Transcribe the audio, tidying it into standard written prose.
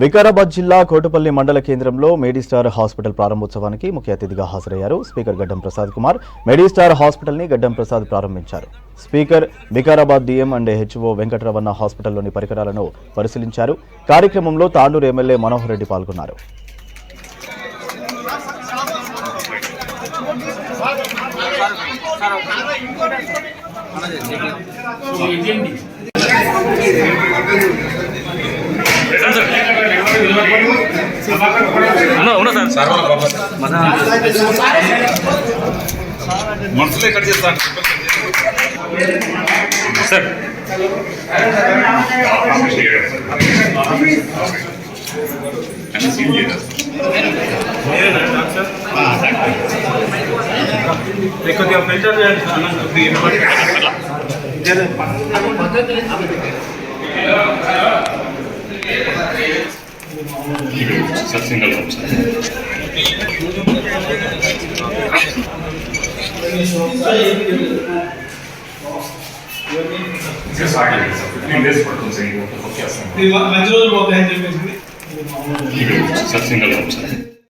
వికారాబాద్ జిల్లా కోటపల్లి మండల కేంద్రంలో మెడిస్టార్ హాస్పిటల్ ప్రారంభోత్సవానికి ముఖ్య అతిథిగా హాజరయ్యారు స్పీకర్ గడ్డం ప్రసాద్ కుమార్. మెడిస్టార్ హాస్పిటల్ ని గడ్డం ప్రసాద్ ప్రారంభించారు. Speaker Vikarabad DM and HO Venkataramana హాస్పిటల్లోని పరికరాలను పరిశీలించారు. కార్యక్రమంలో తాండూరు ఎమ్మెల్యే మనోహర్ రెడ్డి పాల్గొన్నారు. మనసులో కట్ చేస్తాను సార్. కొద్దిగా filter sir single sir single